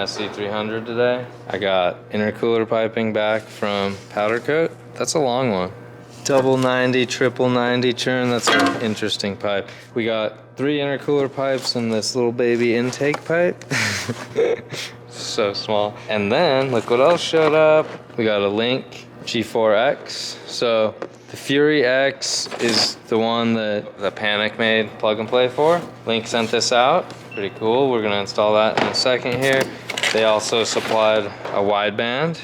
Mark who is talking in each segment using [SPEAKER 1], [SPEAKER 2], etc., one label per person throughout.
[SPEAKER 1] SC300 today. I got intercooler piping back from Powder Coat. That's a long one. Double 90, triple 90 churn. That's an interesting pipe. We got 3 intercooler pipes and this little baby intake pipe. So small. And then look what else showed up. We got a Link G4X. So the FuryX is the one that the Panic made plug and play for. Link sent this out. Pretty cool. We're gonna install that in a second here. They also supplied a wideband.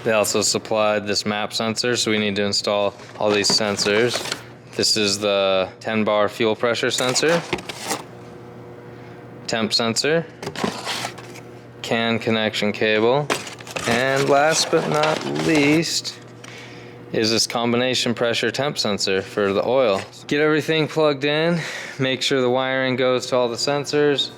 [SPEAKER 1] They also supplied this map sensor, so we need to install all these sensors. This is the 10 bar fuel pressure sensor, temp sensor, CAN connection cable, and last but not least is this combination pressure temp sensor for the oil. Get everything plugged in, make sure the wiring goes to all the sensors,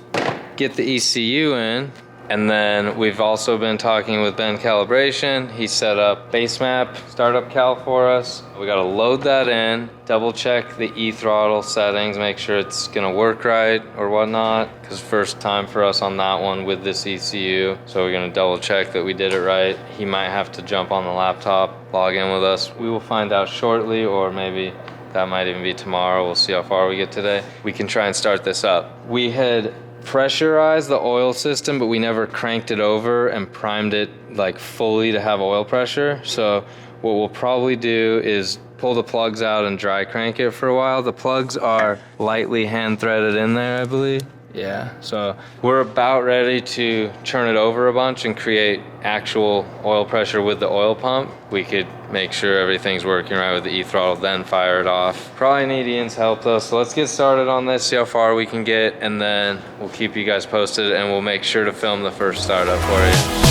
[SPEAKER 1] get the ECU in, and then we've also been talking with Ben Calibration. He set up base map startup cal for us. We gotta load that in, double check the e-throttle settings, make sure it's gonna work right or whatnot, because first time for us on that one with this ECU. So we're gonna double check that we did it right. He might have to jump on the laptop, log in with us. We will find out shortly, or maybe that might even be tomorrow. We'll see how far we get today. We can try and start this up. We had pressurized the oil system, but we never cranked it over and primed it like fully to have oil pressure. So what we'll probably do is pull the plugs out and dry crank it for a while. The plugs are lightly hand threaded in there, I believe. Yeah, so we're about ready to turn it over a bunch and create actual oil pressure with the oil pump. We could make sure everything's working right with the e-throttle, then fire it off. Probably need Ian's help though, so let's get started on this, see how far we can get, and then we'll keep you guys posted and we'll make sure to film the first startup for you.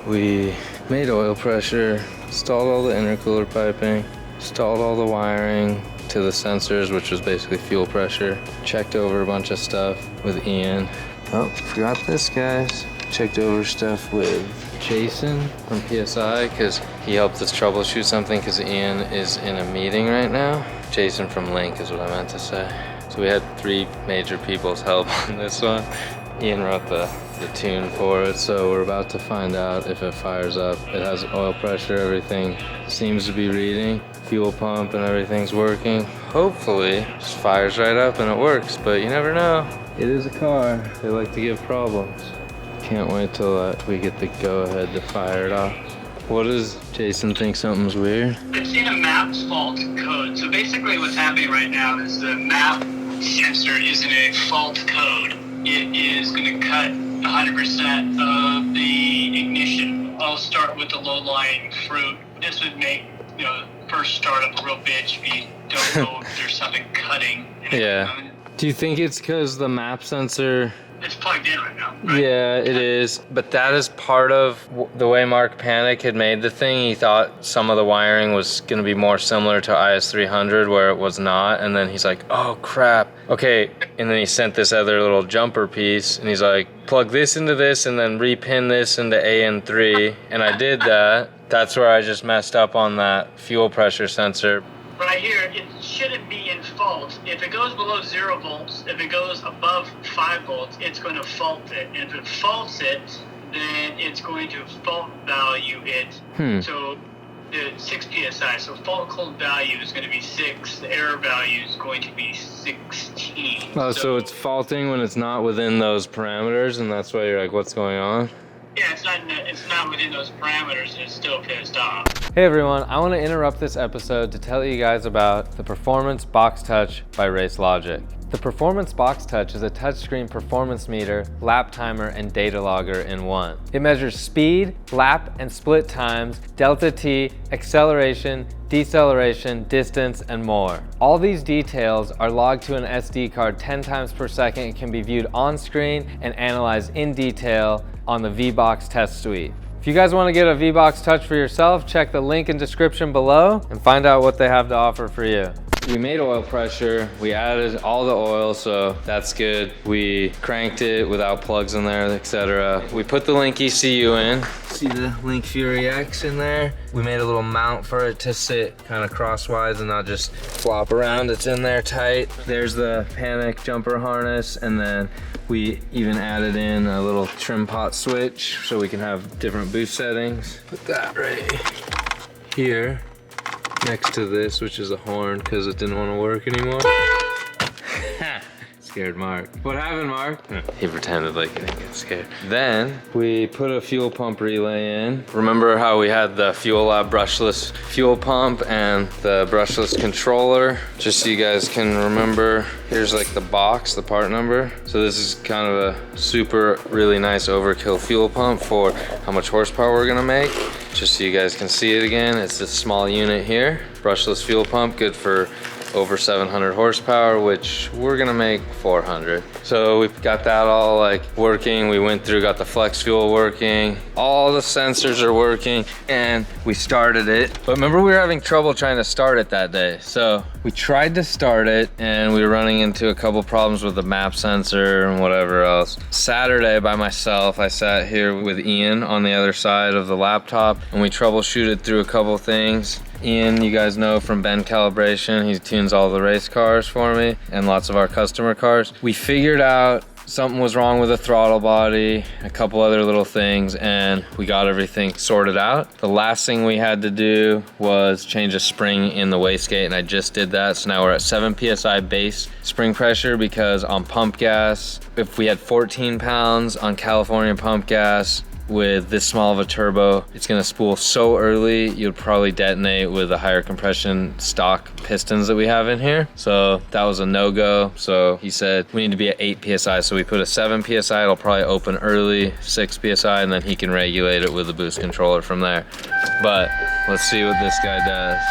[SPEAKER 1] We made oil pressure, installed all the intercooler piping, installed all the wiring to the sensors, which was basically fuel pressure. Checked over a bunch of stuff with Ian. Oh, forgot this, guys. Checked over stuff with Jason from PSI, because he helped us troubleshoot something because Ian is in a meeting right now. Jason from Link is what I meant to say. So we had 3 major people's help on this one. Ian wrote the tune for it, so we're about to find out if it fires up. It has oil pressure, everything seems to be reading. Fuel pump and everything's working. Hopefully, it just fires right up and it works, but you never know. It is a car. They like to give problems. Can't wait till we get the go-ahead to fire it off. What does Jason think something's weird?
[SPEAKER 2] I've seen a map's fault code. So basically what's happening right now is the map sensor is in a fault code. It is going to cut 100% of the ignition. I'll start with the low-lying fruit. This would make, first startup a real bitch if you don't know if there's something cutting.
[SPEAKER 1] Yeah. Do you think it's because the map sensor...
[SPEAKER 2] It's plugged in right now, right?
[SPEAKER 1] Yeah, it is. But that is part of the way Mark Panic had made the thing. He thought some of the wiring was going to be more similar to IS300, where it was not. And then he's like, oh, crap. Okay. And then he sent this other little jumper piece. And he's like, plug this into this and then repin this into AN3. And I did that. That's where I just messed up on that fuel pressure sensor.
[SPEAKER 2] Right here, it shouldn't be in fault. If it goes below 0 volts, if it goes above 5 volts, it's going to fault it. And if it faults it, then it's going to fault value it. So the 6 psi. So fault code value is going to be 6. The error value is going to be 16.
[SPEAKER 1] Oh, so it's faulting when it's not within those parameters, and that's why you're like, what's going on?
[SPEAKER 2] Yeah, it's not within those parameters, and it's still pissed off.
[SPEAKER 1] Hey everyone, I want to interrupt this episode to tell you guys about the Performance Box Touch by Race Logic. The Performance Box Touch is a touchscreen performance meter, lap timer, and data logger in one. It measures speed, lap and split times, delta T, acceleration, deceleration, distance, and more. All these details are logged to an SD card 10 times per second and can be viewed on screen and analyzed in detail on the VBox test suite. If you guys want to get a VBox Touch for yourself, check the link in description below and find out what they have to offer for you. we made oil pressure. We added all the oil, so that's good. We cranked it without plugs in there, etc. We put the Link ECU in. See the Link FuryX in there? We made a little mount for it to sit kind of crosswise and not just flop around. It's in there tight. There's the panic jumper harness, and then we even added in a little trim pot switch so we can have different boost settings. Put that right here next to this, which is a horn because it didn't want to work anymore. Scared Mark. What happened, Mark? He pretended like he didn't get scared. Then we put a fuel pump relay in. Remember how we had the Fuel Lab brushless fuel pump and the brushless controller? Just so you guys can remember, here's like the box, the part number. So this is kind of a super, really nice overkill fuel pump for how much horsepower we're gonna make. Just so you guys can see it again, it's this small unit here. Brushless fuel pump, good for over 700 horsepower, which we're gonna make 400. So we've got that all like working. We went through, got the flex fuel working. All the sensors are working, and we started it. But remember, we were having trouble trying to start it that day. So we tried to start it, and we were running into a couple problems with the map sensor and whatever else. Saturday by myself, I sat here with Ian on the other side of the laptop, and we troubleshooted through a couple things. Ian, you guys know from Ben Calibration, he tunes all the race cars for me and lots of our customer cars. We figured out something was wrong with the throttle body, a couple other little things, and we got everything sorted out. The last thing we had to do was change a spring in the wastegate, and I just did that. So now we're at 7 PSI base spring pressure, because on pump gas, if we had 14 pounds on California pump gas, with this small of a turbo, it's gonna spool so early you'd probably detonate with the higher compression stock pistons that we have in here. So that was a no-go. So he said we need to be at 8 PSI. So we put a 7 PSI, it'll probably open early, 6 PSI, and then he can regulate it with the boost controller from there. But let's see what this guy does.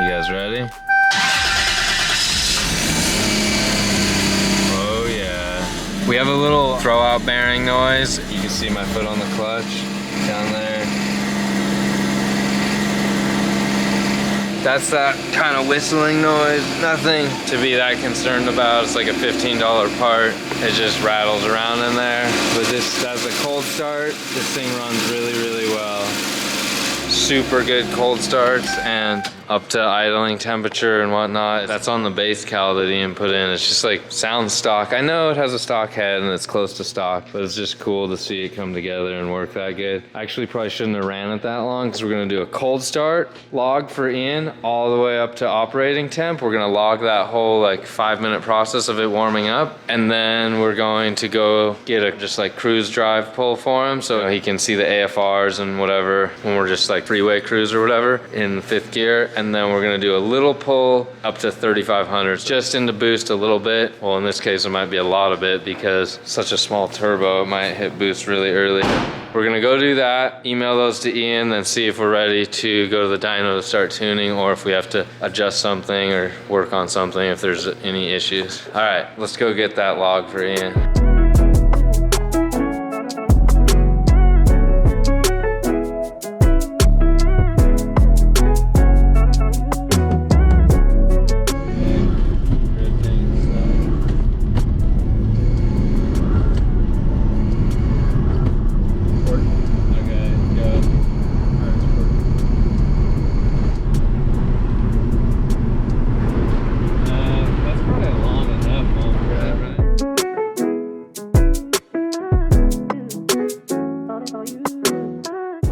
[SPEAKER 1] You guys ready? We have a little throw out bearing noise. You can see my foot on the clutch down there. That's that kind of whistling noise. Nothing to be that concerned about. It's like a $15 part. It just rattles around in there. But this, as a cold start, this thing runs really, really well. Super good cold starts, and up to idling temperature and whatnot. That's on the base cal that Ian put in. It's just like sounds stock. I know it has a stock head and it's close to stock, but it's just cool to see it come together and work that good. I actually probably shouldn't have ran it that long, because we're gonna do a cold start log for Ian all the way up to operating temp. We're gonna log that whole like 5-minute process of it warming up, and then we're going to go get a just like cruise drive pull for him so he can see the AFRs and whatever when we're just like freeway cruise or whatever in 5th gear. And then we're gonna do a little pull up to 3,500, just into boost a little bit. Well, in this case, it might be a lot of it, because such a small turbo, it might hit boost really early. We're gonna go do that, email those to Ian, then see if we're ready to go to the dyno to start tuning, or if we have to adjust something or work on something if there's any issues. All right, let's go get that log for Ian.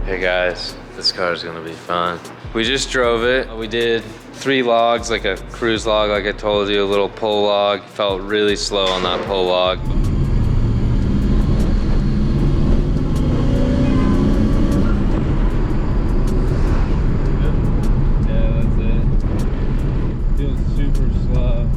[SPEAKER 1] Hey guys, this car is gonna be fun. We just drove it. We did 3 logs, like a cruise log, like I told you, a little pull log. Felt really slow on that pull log. Yeah, that's it. Feels super slow.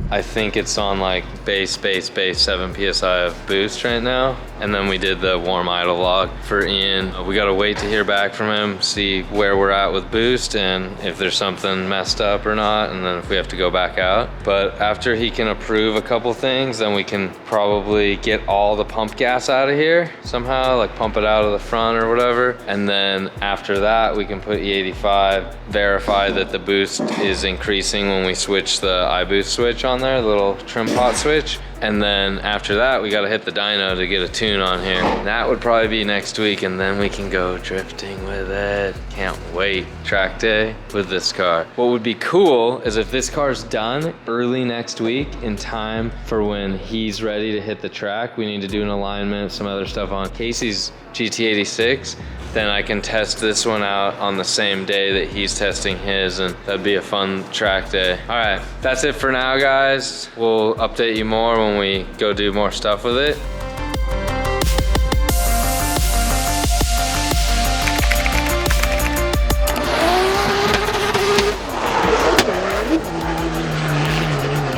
[SPEAKER 1] I think it's on like base 7 PSI of boost right now. And then we did the warm idle log for Ian. We gotta wait to hear back from him, see where we're at with boost and if there's something messed up or not, and then if we have to go back out. But after he can approve a couple things, then we can probably get all the pump gas out of here somehow, like pump it out of the front or whatever. And then after that, we can put E85, verify that the boost is increasing when we switch the iBoost switch on there, the little trim pot switch. And then after that, we gotta hit the dyno to get a tune on here. That would probably be next week, and then we can go drifting with it. Can't wait. Track day with this car. What would be cool is if this car's done early next week in time for when he's ready to hit the track. We need to do an alignment, some other stuff on Casey's GT86. Then I can test this one out on the same day that he's testing his, and that'd be a fun track day. All right, that's it for now, guys. We'll update you more when we go do more stuff with it.